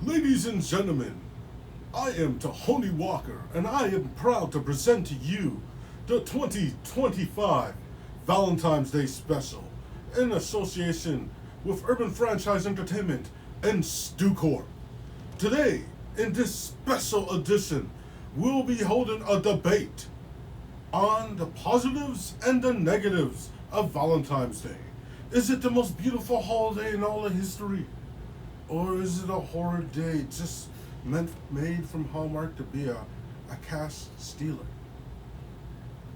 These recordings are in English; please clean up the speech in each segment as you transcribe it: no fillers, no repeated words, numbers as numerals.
Ladies and gentlemen, I am Tahoni Walker, and I am proud to present to you the 2025 Valentine's Day Special in association with Urban Franchise Entertainment and StuCorp. Today, in this special edition, we'll be holding a debate on the positives and the negatives of Valentine's Day. Is it the most beautiful holiday in all of history? Or is it a horror day just made from Hallmark to be a cash stealer?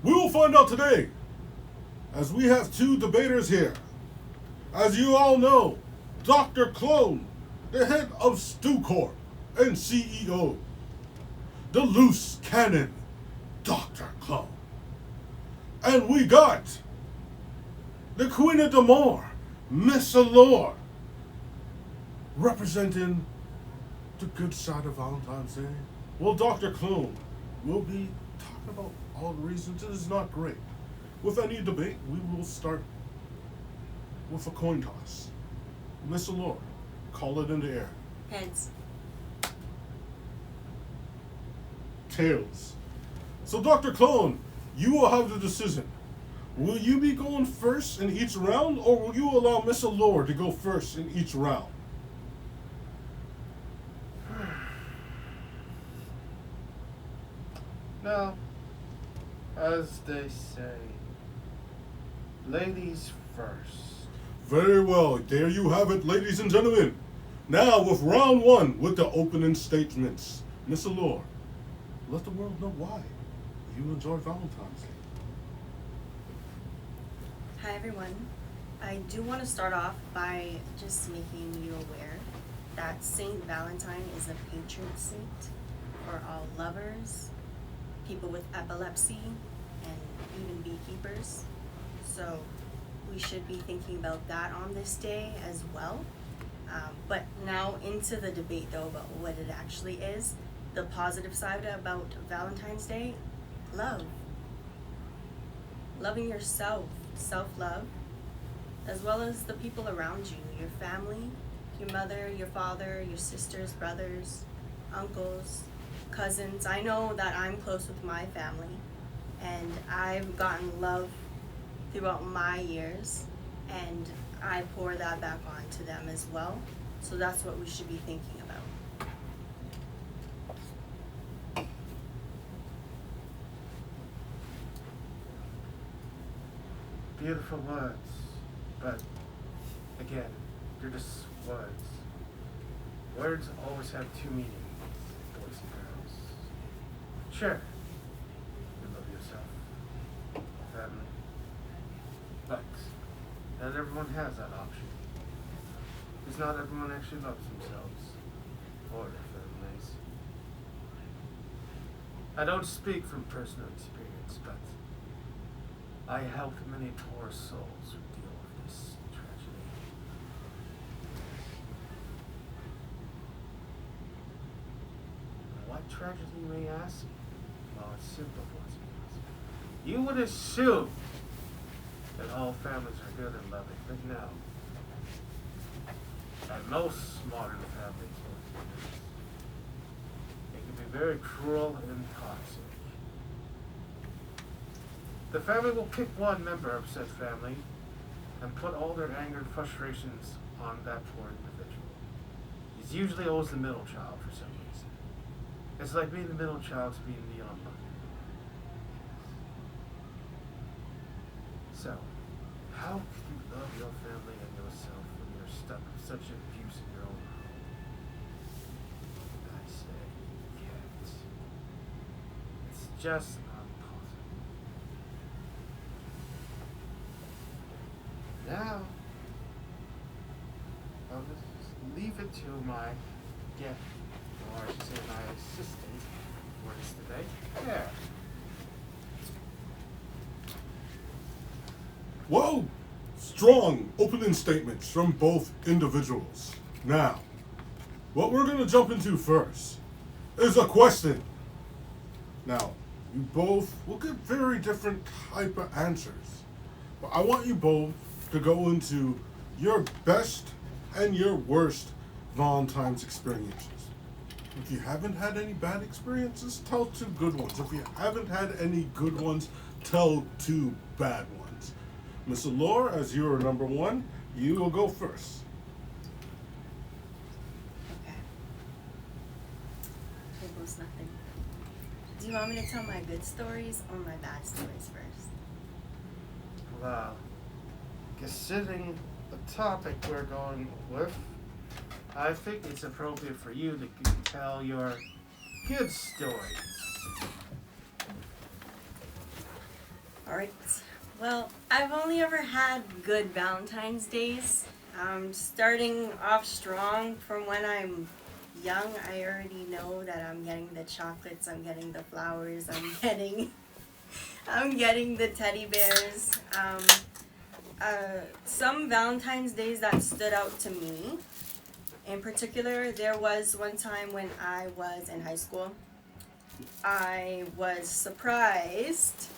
We will find out today, as we have two debaters here. As you all know, Dr. Clone, the head of StuCorp and CEO, the loose cannon, Dr. Clone. And we got the Queen of Demore, Miss Allure, representing the good side of Valentine's Day. Well, Dr. Clone will be talking about all the reasons it is not great. With any debate, we will start with a coin toss. Miss Allure, call it in the air. Heads. Tails. So, Dr. Clone, you will have the decision. Will you be going first in each round, or will you allow Miss Allure to go first in each round? Now, as they say, ladies first. Very well. There you have it, ladies and gentlemen. Now, with round one, with the opening statements. Miss Allure, let the world know why you enjoy Valentine's Day. Hi, everyone. I do want to start off by just making you aware that Saint Valentine is a patron saint for all lovers, people with epilepsy, and even beekeepers. So we should be thinking about that on this day as well. But now into the debate, though, about what it actually is. The positive side about Valentine's Day, love. Loving yourself, self-love, as well as the people around you, your family, your mother, your father, your sisters, brothers, uncles, cousins. I know that I'm close with my family, and I've gotten love throughout my years, and I pour that back on to them as well. So that's what we should be thinking about. Beautiful words, but again, they're just words. Words always have two meanings, boys and girls. Sure, you love yourself, family, but not everyone has that option. Because not everyone actually loves themselves or their families. I don't speak from personal experience, but I help many poor souls who deal with this tragedy. What tragedy, you may ask? Well, it's simple, boys and girls. You would assume that all families are good and loving, but no. And most modern families, they can be very cruel and toxic. The family will pick one member of said family and put all their anger and frustrations on that poor individual. He's usually always the middle child for some reason. It's like being the middle child to being the unlucky. So, how can you love your family and yourself when you're stuck with such abuse in your own home? I say, you can't. It's just not possible. Now, I'll just leave it to my guest, or I should say my assistant for this debate. There. Whoa! Strong opening statements from both individuals. Now, what we're going to jump into first is a question. Now, you both will get very different type of answers. But I want you both to go into your best and your worst Valentine's experiences. If you haven't had any bad experiences, tell two good ones. If you haven't had any good ones, tell two bad ones. Miss Allure, as you're number one, you will go first. Okay. Here goes nothing. Do you want me to tell my good stories or my bad stories first? Well, considering the topic we're going with, I think it's appropriate for you to tell your good stories. Alright. Well, I've only ever had good Valentine's days. Starting off strong from when I'm young, I already know that I'm getting the chocolates, I'm getting the flowers, I'm getting the teddy bears. Some Valentine's days that stood out to me. In particular, there was one time when I was in high school. I was surprised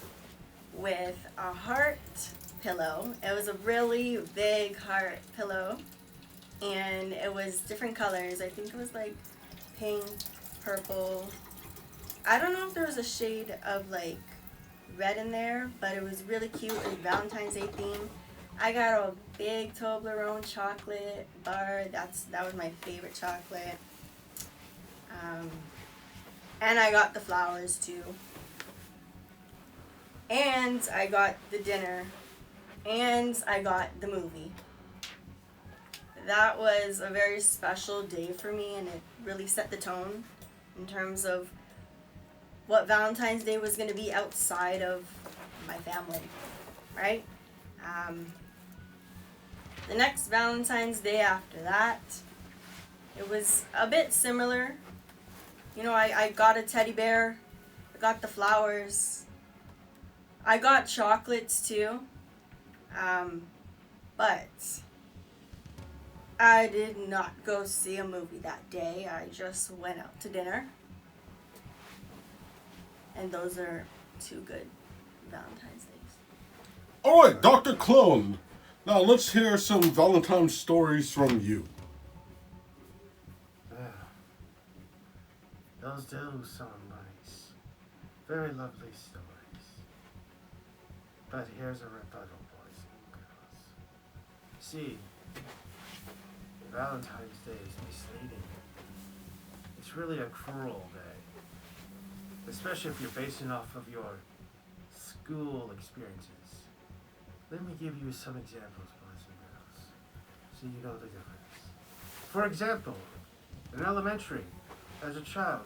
with a heart pillow. It was a really big heart pillow, and it was different colors. I think it was like pink, purple. I don't know if there was a shade of like red in there, but it was really cute. It was Valentine's Day theme. I got a big Toblerone chocolate bar. That was my favorite chocolate. And I got the flowers too. And I got the dinner. And I got the movie. That was a very special day for me, and it really set the tone in terms of what Valentine's Day was going to be outside of my family, right? The next Valentine's Day after that, it was a bit similar. You know, I got a teddy bear, I got the flowers, I got chocolates too, but I did not go see a movie that day. I just went out to dinner, and those are two good Valentine's Days. Alright, Dr. Clone. Now let's hear some Valentine's stories from you. Those do sound nice. Very lovely stories. But here's a rebuttal, boys and girls. See, Valentine's Day is misleading. It's really a cruel day. Especially if you're basing off of your school experiences. Let me give you some examples, boys and girls, so you know the difference. For example, in elementary, as a child,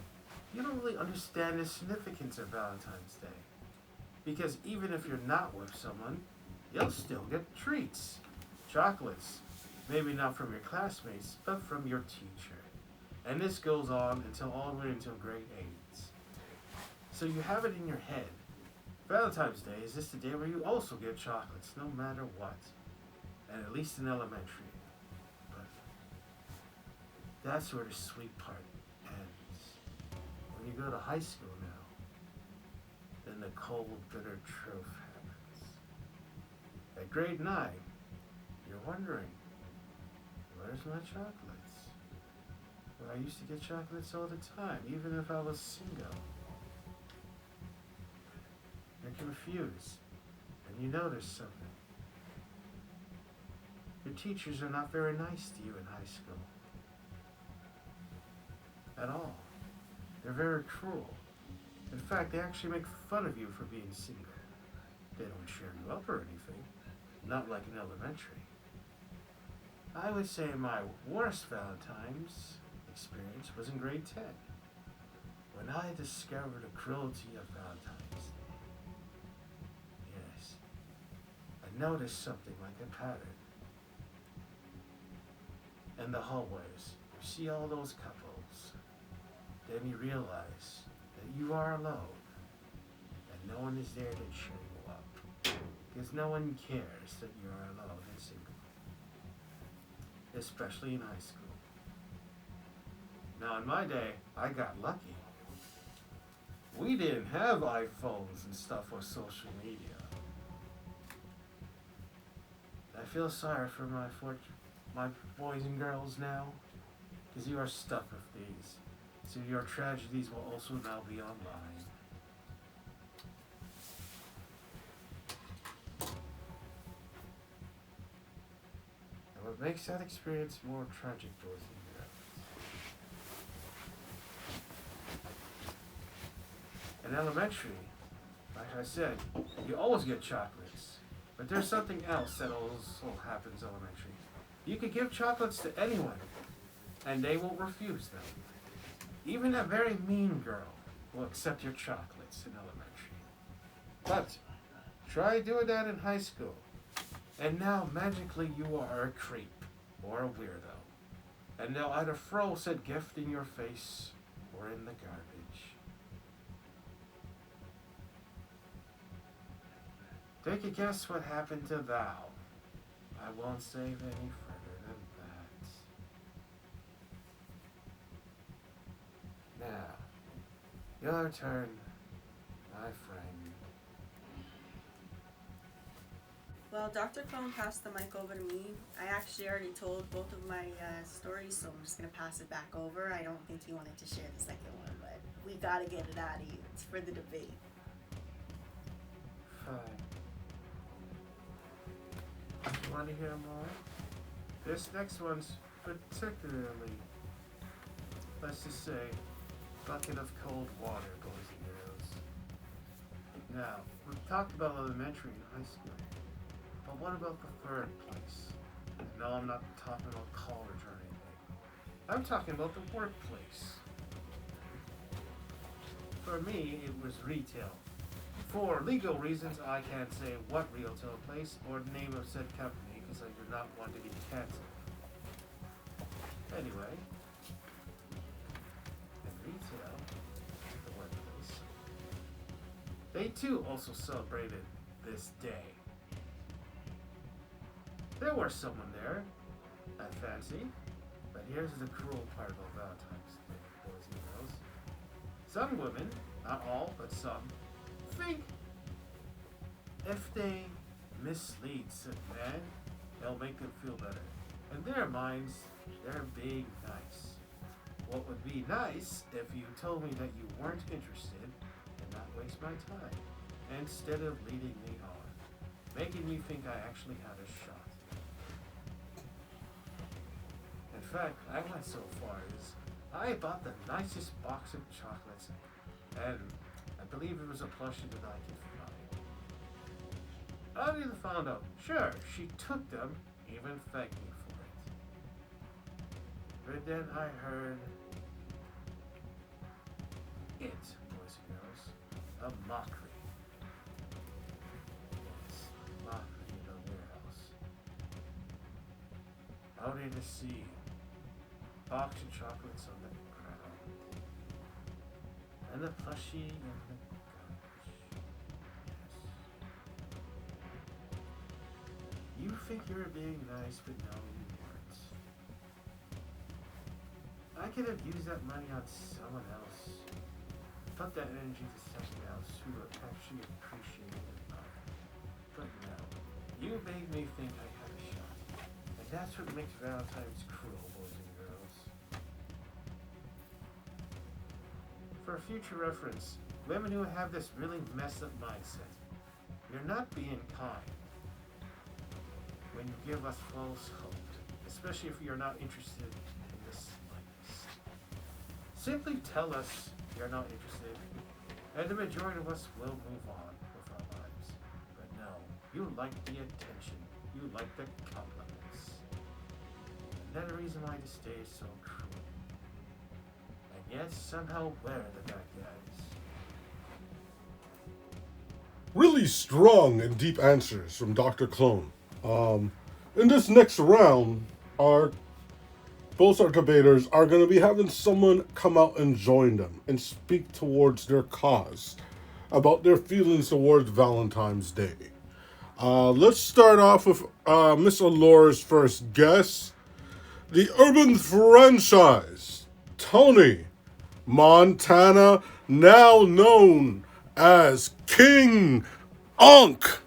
you don't really understand the significance of Valentine's Day. Because even if you're not with someone, you'll still get treats, chocolates, maybe not from your classmates, but from your teacher. And this goes on until all the way until grade 8. So you have it in your head. Valentine's Day is just the day where you also get chocolates, no matter what. And at least in elementary. But that's where the sweet part ends. When you go to high school now, then the cold, bitter truth happens. At grade 9, you're wondering, where's my chocolates? Well, I used to get chocolates all the time, even if I was single. You're confused, and you notice something. Your teachers are not very nice to you in high school. At all. They're very cruel. In fact, they actually make fun of you for being single. They don't cheer you up or anything. Not like in elementary. I would say my worst Valentine's experience was in grade 10. When I discovered the cruelty of Valentine's. Yes. I noticed something like a pattern. In the hallways, you see all those couples. Then you realize that you are alone. And no one is there to cheer you up. Because no one cares that you are alone and single. Especially in high school. Now in my day, I got lucky. We didn't have iPhones and stuff or social media. I feel sorry for my boys and girls now. because you are stuck with these. So your tragedies will also now be online. And what makes that experience more tragic, boys and girls? In elementary, like I said, you always get chocolates. But there's something else that also happens elementary. You could give chocolates to anyone, and they will refuse them. Even a very mean girl will accept your chocolates in elementary. But try doing that in high school, and now magically you are a creep or a weirdo. And they'll either throw said gift in your face or in the garbage. Take a guess what happened to Val. I won't say any further than that. Now, your turn, my friend. Well, Dr. Clone passed the mic over to me. I actually already told both of my stories, so I'm just going to pass it back over. I don't think he wanted to share the second one, but we got to get it out of you. It's for the debate. Fine. You want to hear more? This next one's particularly, let's just say, bucket of cold water, boys and girls. Now, we've talked about elementary and high school, but what about the third place? No, I'm not talking about college or anything. I'm talking about the workplace. For me, it was retail. For legal reasons, I can't say what retail place or name of said company because I do not want to be canceled. Anyway, in retail, the workplace, they too also celebrated this day. There was someone there I fancy, but here's the cruel part about Valentine's Day, boys and girls. Some women, not all, but some, think if they mislead said man, they'll make them feel better. In their minds, they're being nice. What would be nice if you told me that you weren't interested and not waste my time, instead of leading me on, making me think I actually had a shot. In fact, I went so far as I bought the nicest box of chocolates, and I believe it was a plushie that I could find. I even found out, sure, she took them, even thanked me for it. But then I heard it, boys and girls, a mockery. Yes, mockery in a warehouse. Out in the sea, box of chocolates on the ground, and the plushie in the garbage. Yes. You think you're being nice, but no, you weren't. I could have used that money on someone else. Put that energy to someone else who would actually appreciate it enough. But no, you made me think I had a shot. And that's what makes Valentine's cruel, boys and girls. For future reference, women who have this really messed up mindset, you're not being kind when you give us false hope, especially if you're not interested in the slightest. Simply tell us you're not interested, and the majority of us will move on with our lives. But no, you like the attention, you like the compliments. And that's the reason why this day is so cruel. And yet somehow we're the bad guys. Really strong and deep answers from Dr. Clone. In this next round, both our debaters are going to be having someone come out and join them and speak towards their cause about their feelings towards Valentine's Day. Let's start off with Miss Allure's first guest, the urban franchise, Tony Montana, now known as King Unk.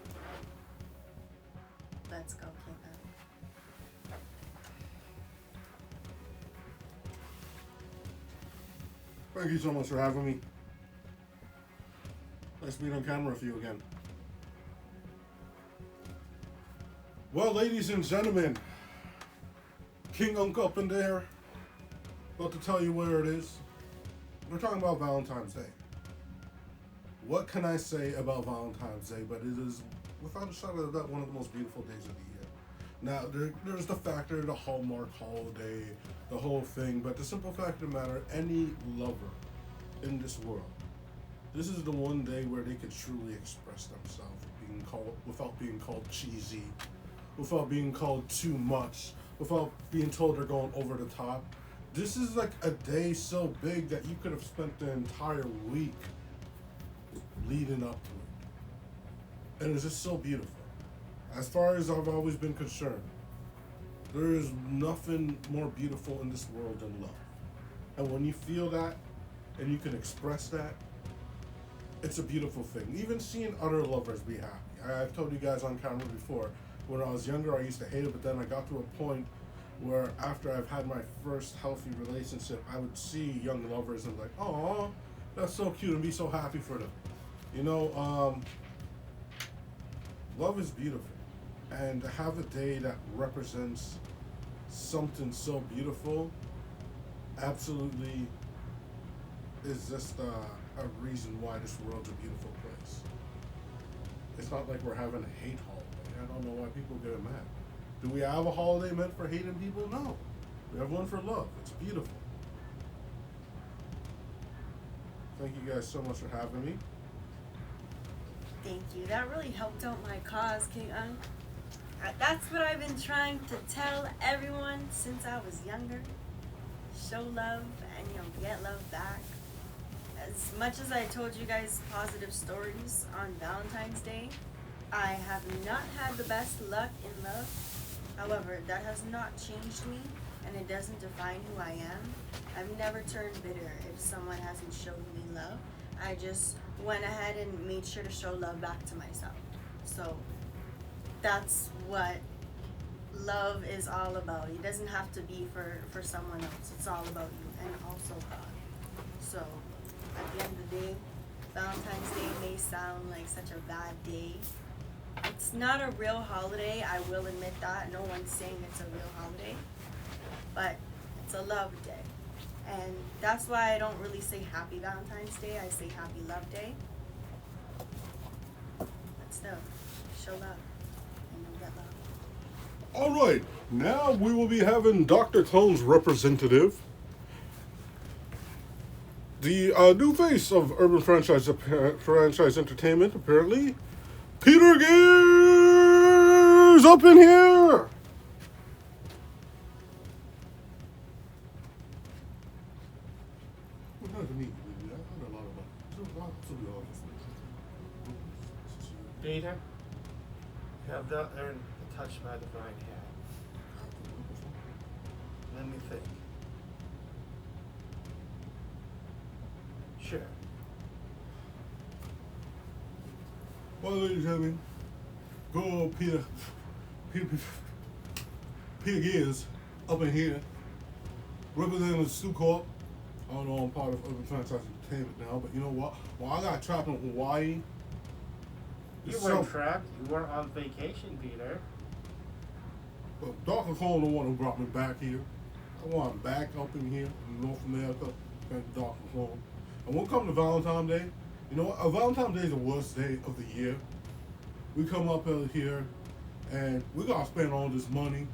Let's go, King. Thank you so much for having me. Nice being on camera with you again. Well, ladies and gentlemen, King Unk up in there. About to tell you where it is. We're talking about Valentine's Day. What can I say about Valentine's Day? But it is, without a shadow of a doubt, one of the most beautiful days of the year. Now, there's the factor, the Hallmark holiday, the whole thing, but the simple fact of the matter, any lover in this world, this is the one day where they could truly express themselves, without being called cheesy, without being called too much, without being told they're going over the top. This is like a day so big that you could have spent the entire week leading up to it. And it's just so beautiful. As far as I've always been concerned, there is nothing more beautiful in this world than love. And when you feel that and you can express that, it's a beautiful thing. Even seeing other lovers be happy. I've told you guys on camera before, when I was younger I used to hate it, but then I got to a point where after I've had my first healthy relationship, I would see young lovers and be like, oh, that's so cute, and be so happy for them. You know, love is beautiful. And to have a day that represents something so beautiful absolutely is just a reason why this world's a beautiful place. It's not like we're having a hate holiday. I don't know why people get mad. Do we have a holiday meant for hating people? No. We have one for love. It's beautiful. Thank you guys so much for having me. Thank you. That really helped out my cause, King Unk. That's what I've been trying to tell everyone since I was younger. Show love and get love back. As much as I told you guys positive stories on Valentine's Day, I have not had the best luck in love. However, that has not changed me, and it doesn't define who I am. I've never turned bitter if someone hasn't showed me love. I just went ahead and made sure to show love back to myself. So that's what love is all about. It doesn't have to be for someone else. It's all about you and also God. So at the end of the day, Valentine's Day may sound like such a bad day. It's not a real holiday, I will admit that. No one's saying it's a real holiday. But it's a love day. And that's why I don't really say Happy Valentine's Day. I say Happy Love Day. But still, show love. And you'll get love. All right, now we will be having Dr. Clone's representative, the new face of Urban Franchise Entertainment, apparently, Peter Gears, up in here. Peter, you have not earned the touch my divine hand. Let me think. Sure. Well, ladies and gentlemen, go Peter Gears, up in here, representing the Stu Corp. I don't know, I'm part of Urban Franchise Entertainment now, but you know what? Well, I got trapped in Hawaii. You weren't trapped. You weren't on vacation, Peter. But Dr. Cole the one who brought me back here. I want him back up in here in North America. Thank you, Dr. Cole. And when it comes to Valentine's Day, you know what? Valentine's Day is the worst day of the year. We come up out here and we gotta spend all this money.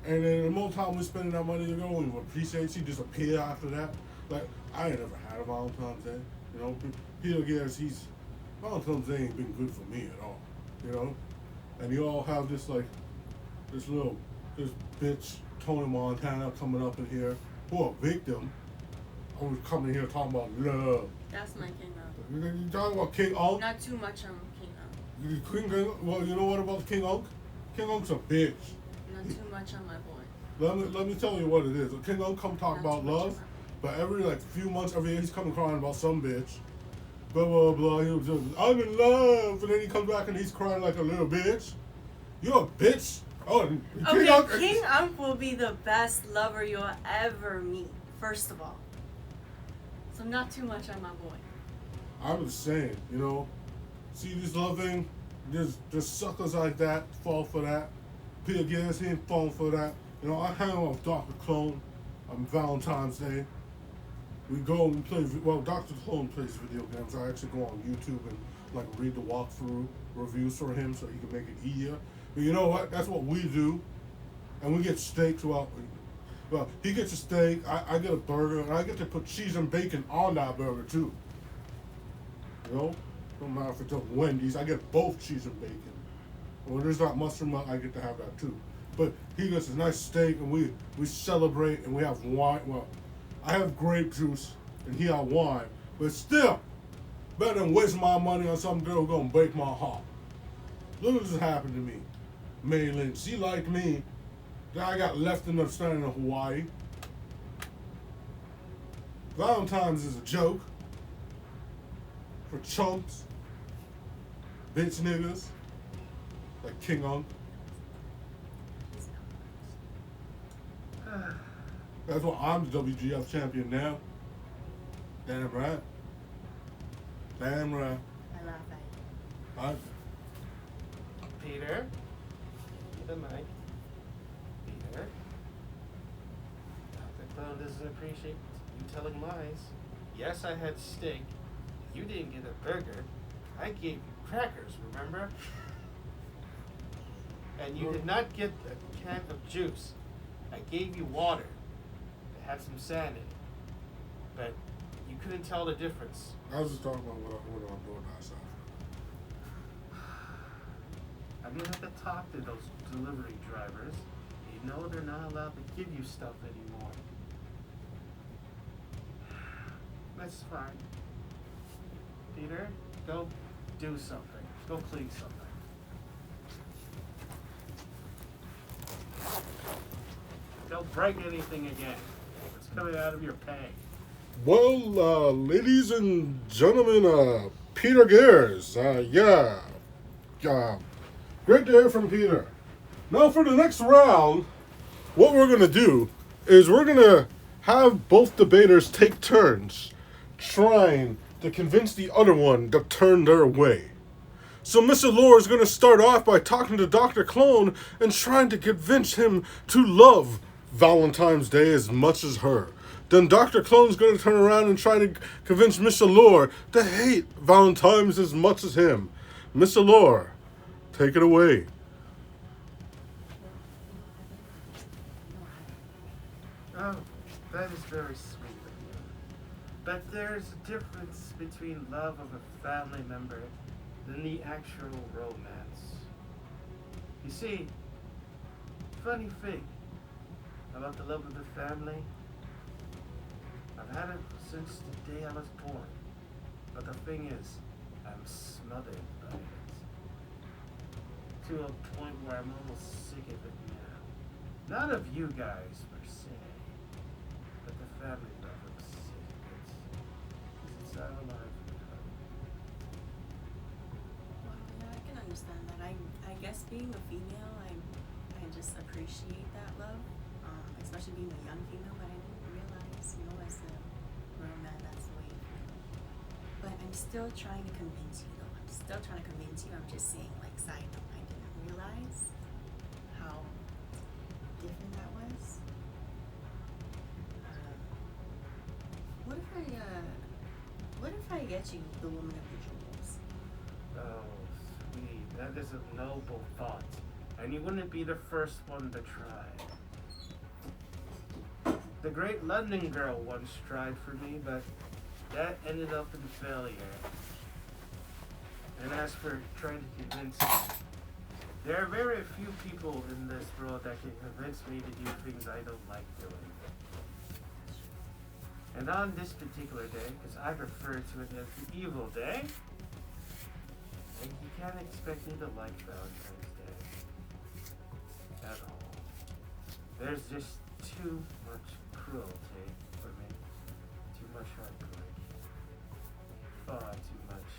And then the more time we're spending that money, they don't even appreciate you, disappear after that. Like, I ain't never had a Valentine's Day. You know, Peter Gears, Valentine's Day ain't been good for me at all. You know? And you all have this bitch, Tony Montana, coming up in here, who a victim. I was coming here talking about love. That's my King Unk. You talking about King Unk? Not too much on King Unk. Well, you know what about King Unk? King Unk's a bitch. Not too much on my boy. Let me tell you what it is. King Unk come talk Not about too much love, on but every few months, every year he's coming crying about some bitch. Blah blah blah. He was just, I'm in love, and then he comes back and he's crying like a little bitch. You're a bitch. Oh, okay, King Unk will be the best lover you'll ever meet. First of all, So not too much on my boy. I was saying, see this love thing? There's suckers like that fall for that. Peter Gas, he ain't falling for that. I hang out with Dr. Clone on Valentine's Day. We go and play, Dr. Clone plays video games. I actually go on YouTube and read the walkthrough reviews for him so he can make it easier. But you know what? That's what we do. And we get steak throughout. Well, he gets a steak, I get a burger, and I get to put cheese and bacon on that burger too. No matter if it's a Wendy's, I get both cheese and bacon. When there's not mustard milk, I get to have that too. But he gets a nice steak, and we celebrate, and we have wine. Well, I have grape juice, and he have wine. But still, better than wasting my money on some girl gonna break my heart. Look what just happened to me. May Lynn, she liked me. Then I got left in the stand in Hawaii. Valentine's is a joke. For chumps. Bitch niggas. Like King Unk. That's why I'm the WGF champion now. Damn right. Damn right. I laugh at you. Peter? Give the mic. Peter? Dr. Clown doesn't appreciate you telling lies. Yes, I had steak. You didn't get a burger. I gave you crackers, remember? And you did not get a can of juice. I gave you water. It had some sand in it. But you couldn't tell the difference. I was just talking about what I'm doing outside. I'm gonna have to talk to those delivery drivers. You know they're not allowed to give you stuff anymore. That's fine. Peter, go do something. Go clean something. Don't break anything again. It's coming out of your pay. Well, ladies and gentlemen, Peter Gears, great to hear from Peter. Now for the next round, what we're going to do is we're going to have both debaters take turns trying to convince the other one to turn their way. So Miss Allure is going to start off by talking to Dr. Clone and trying to convince him to love Valentine's Day as much as her. Then Dr. Clone's going to turn around and try to convince Miss Allure to hate Valentine's as much as him. Miss Allure, take it away. Oh, that is very sweet of you. But there's a difference between love of a family member than the actual romance. You see, funny thing about the love of the family, I've had it since the day I was born. But the thing is, I'm smothered by it. To a point where I'm almost sick of it now. Not of you guys per se, but the family love I'm sick of it. It's out of life. Well, yeah, I can understand that. I guess being a female, I just appreciate that love, especially being a young female. But I didn't realize, as a grown man, that's the way you feel. But I'm still trying to convince you, though. I'm still trying to convince you. I'm just saying, side note, I didn't realize how different that was. What if I get you the woman of your dreams? Oh, sweet. That is a noble thought. And you wouldn't be the first one to try. The great London girl once tried for me, but that ended up in failure. And as for trying to convince me, there are very few people in this world that can convince me to do things I don't like doing. And on this particular day, because I refer to it as the evil day, and you can't expect me to like Valentine's Day at all. There's just too much cruelty for me, too much heartbreak, far too much.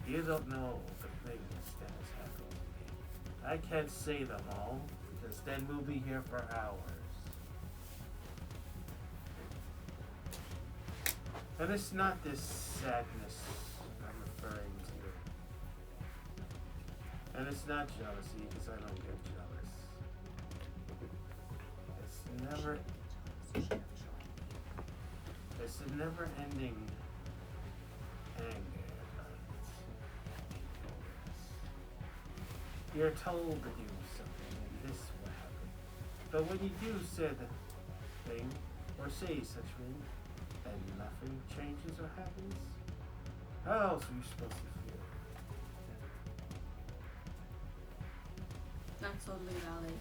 You don't know the things that has happened to me. I can't say them all, because then we'll be here for hours. And it's not this sadness I'm referring to. And it's not jealousy, because I don't get jealous. It's a never-ending anger. You're told to do something, and this will happen. But when you do said thing, or say such thing, and nothing changes or happens, how else are you supposed to feel? That's totally valid.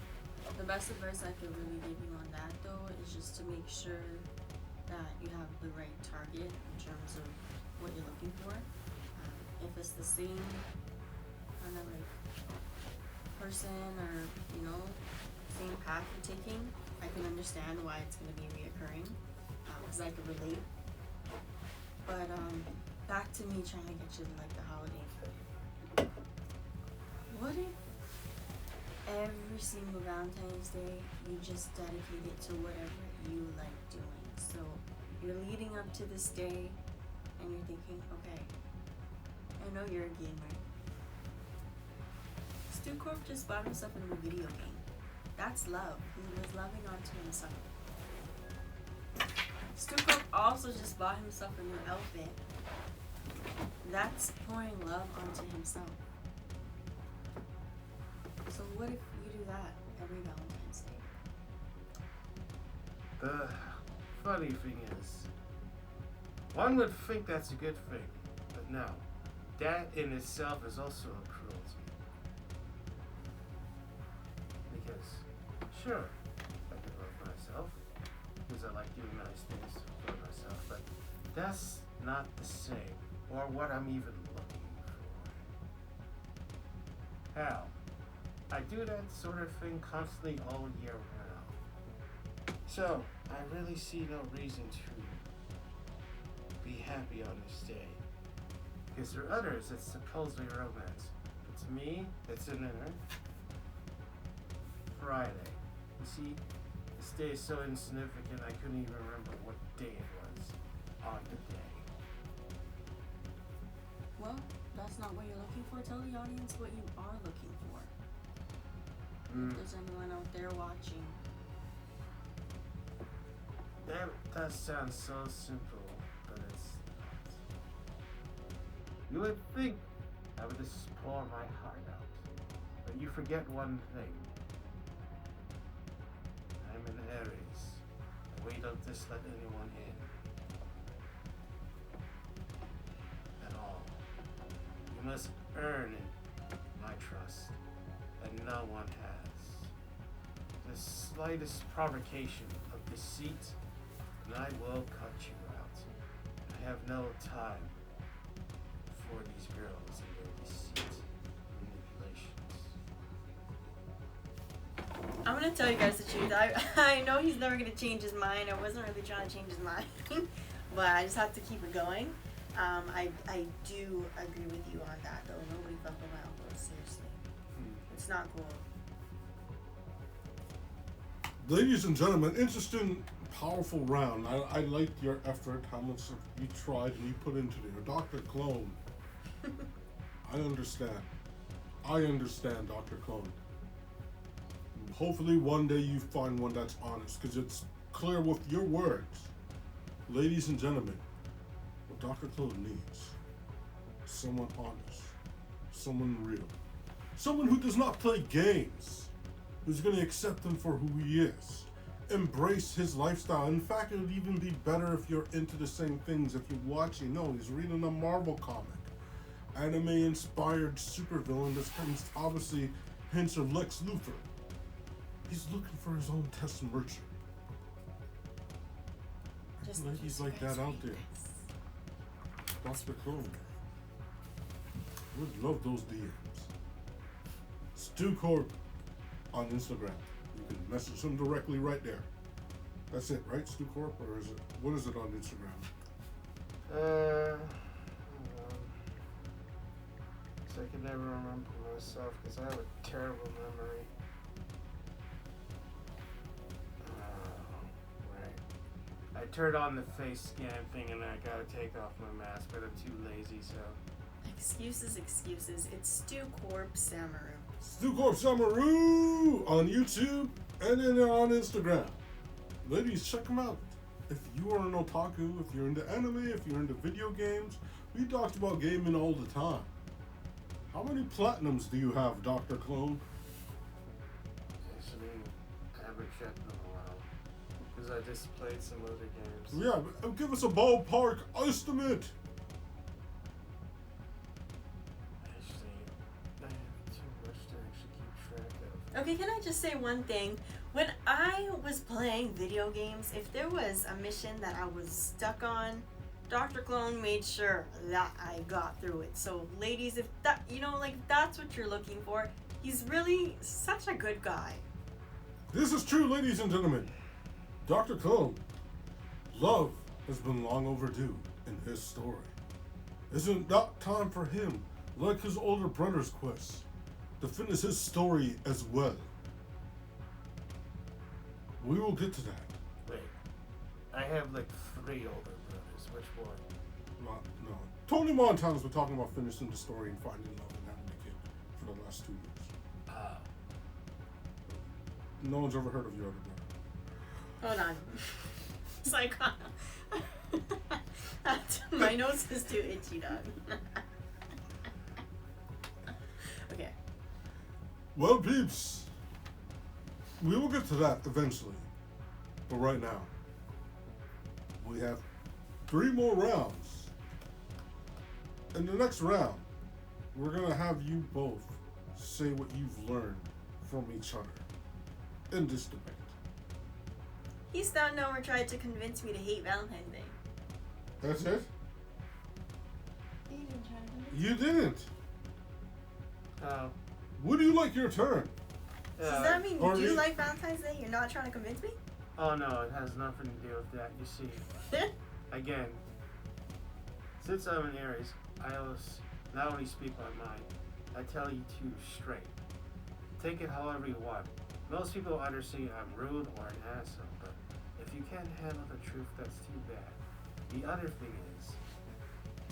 The best advice I could really give you on that, though, is just to make sure that you have the right target in terms of what you're looking for. If it's the same kind of like person or, you know, same path you're taking, I can understand why it's going to be reoccurring, because I can relate. But back to me trying to get you to like the holiday. What if every single Valentine's Day you just dedicate it to whatever you like doing? So you're leading up to this day and you're thinking, okay, I know you're a gamer. Stu Corp just bought himself a new video game. That's love. He was loving onto himself. Stu Corp also just bought himself a new outfit. That's pouring love onto himself. So what if you do that every Valentine's Day? The funny thing is, one would think that's a good thing, but no. That in itself is also a cruelty. Because, sure, I can love myself, because I like doing nice things for myself, but that's not the same, or what I'm even looking for. Hell, I do that sort of thing constantly all year round. So, I really see no reason to be happy on this day. Because for others, it's supposedly romance. But to me, it's an inner Friday. You see, this day is so insignificant I couldn't even remember what day it was on the day. Well, that's not what you're looking for. Tell the audience what you are looking for. If there's anyone out there watching. That does sound so simple, but it's not. You would think I would just pour my heart out, but you forget one thing. I'm an Aries, and we don't just let anyone in. At all. You must earn my trust, and no one has. The slightest provocation of deceit, and I will cut you out. I have no time for these girls and their deceit manipulations. I'm gonna tell you guys the truth. I know he's never gonna change his mind. I wasn't really trying to change his mind, but I just have to keep it going. I do agree with you on that, though. Nobody fuck around, bro. Seriously, it's not cool. Ladies and gentlemen, interesting, powerful round. I liked your effort, how much you tried and you put into it. Dr. Clone. I understand. Dr. Clone. Hopefully one day you find one that's honest, because it's clear with your words. Ladies and gentlemen, what Dr. Clone needs, someone honest, someone real, someone who does not play games, who's going to accept him for who he is, embrace his lifestyle. In fact, it would even be better if you're into the same things. If you're watching, no, he's reading a Marvel comic, anime-inspired supervillain that's obviously hints of Lex Luthor. He's looking for his own Tess Merchant. Just ladies like that out there. Dr. Clone. Would love those DMs. Stu Corp on Instagram. You can message him directly right there. That's it, right? Stu Corp, or is it? What is it on Instagram? I can never remember myself because I have a terrible memory. Right. I turned on the face scan thing and I gotta take off my mask, but I'm too lazy, so. Excuses. It's Stu Corp Samaru. Stu Corp Samaru on YouTube and then on Instagram. Ladies, check him out. If you are an otaku, if you're into anime, if you're into video games, we talked about gaming all the time. How many platinums do you have, Dr. Clone? Actually, I haven't checked in a while. Because I just played some other games. Yeah, give us a ballpark estimate. Actually, I have too much to actually keep track of. Okay, can I just say one thing? When I was playing video games, if there was a mission that I was stuck on, Dr. Clone made sure that I got through it. So, ladies, if that, that's what you're looking for, he's really such a good guy. This is true, ladies and gentlemen. Dr. Clone, love has been long overdue in his story. Isn't that time for him, like his older brother's quest, to finish his story as well? We will get to that. Wait, I have like 3 older brothers. Which one? No. Tony Montana's been talking about finishing the story and finding love and having a kid for the last 2 years. No one's ever heard of your other brother. Hold on. It's like, my nose is too itchy, dog. Okay. Well, peeps, we will get to that eventually. But right now, we have 3 more rounds. In the next round, we're going to have you both say what you've learned from each other in this debate. He stopped over tried to convince me to hate Valentine's Day. That's it? He didn't try to convince me. You didn't. Oh. Would you like your turn? Does that mean Or you you- like Valentine's Day? You're not trying to convince me? Oh no, it has nothing to do with that. You see, again, since I'm an Aries, I always not only speak my mind, I tell you two straight. Take it however you want. Most people either say I'm rude or an asshole, but if you can't handle the truth, that's too bad. The other thing is,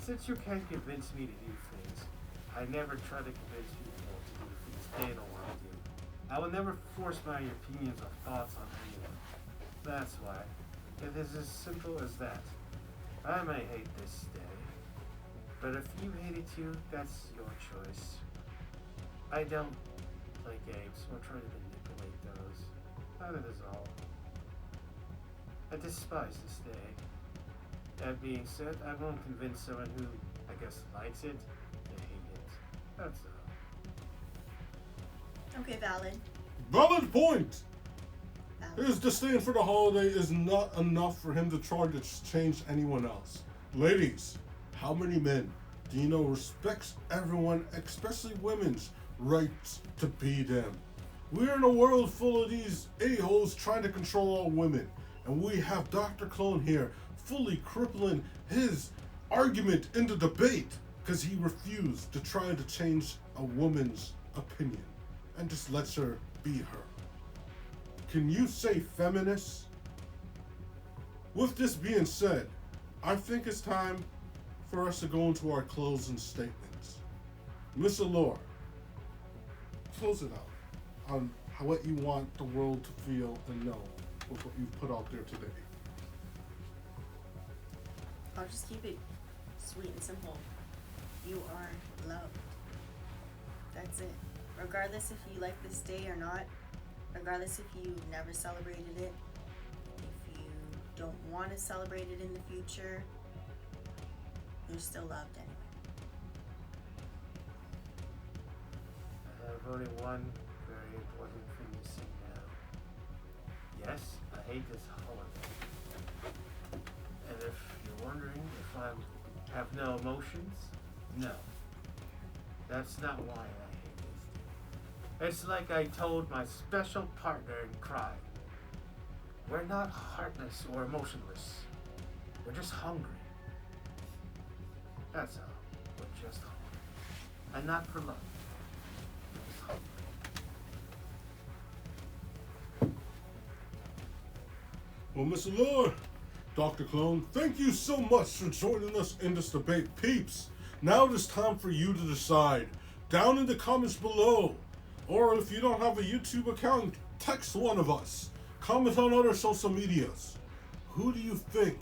since you can't convince me to do things, I never try to convince people to do things they don't want to do. I will never force my opinions or thoughts on anyone. That's why. It is as simple as that. I may hate this day, but if you hate it too, that's your choice. I don't play games or try to manipulate those. That is all. I despise this day. That being said, I won't convince someone who, I guess, likes it to hate it. That's all. Okay, valid. Valid point! Valid. His disdain for the holiday is not enough for him to try to change anyone else. Ladies, how many men do you know respects everyone, especially women's, rights to be them? We're in a world full of these a-holes trying to control all women, and we have Dr. Clone here fully crippling his argument in the debate because he refused to try to change a woman's opinion and just lets her be her. Can you say feminist? With this being said, I think it's time for us to go into our closing statements. Miss Allure, close it out on what you want the world to feel and know with what you've put out there today. I'll just keep it sweet and simple. You are loved. That's it. Regardless if you like this day or not, regardless if you never celebrated it, if you don't want to celebrate it in the future, you're still loved anyway. I have only one very important thing to say now. Yes, I hate this holiday. And if you're wondering if I have no emotions, no. That's not why I hate this day. It's like I told my special partner in crime. We're not heartless or emotionless. We're just hungry. That's all. We're just hungry. And not for love. We're just hungry. Well, Miss Allure, Dr. Clone, thank you so much for joining us in this debate, peeps. Now it is time for you to decide. Down in the comments below, or if you don't have a YouTube account, text one of us. Comment on other social medias. Who do you think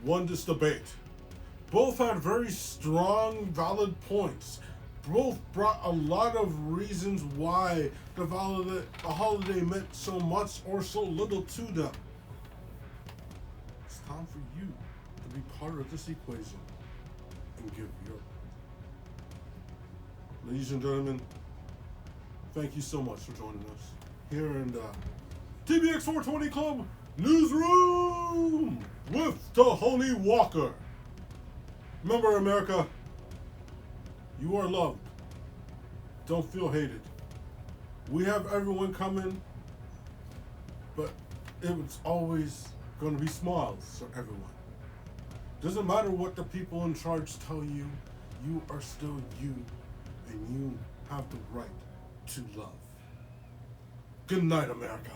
won this debate? Both had very strong, valid points. Both brought a lot of reasons why the holiday meant so much or so little to them. It's time for you to be part of this equation and give your. Ladies and gentlemen, thank you so much for joining us here in the TBX 420 Club Newsroom with the Holy Walker. Remember, America, you are loved. Don't feel hated. We have everyone coming, but it's always going to be smiles for everyone. Doesn't matter what the people in charge tell you, you are still you, and you have the right to love. Good night, America.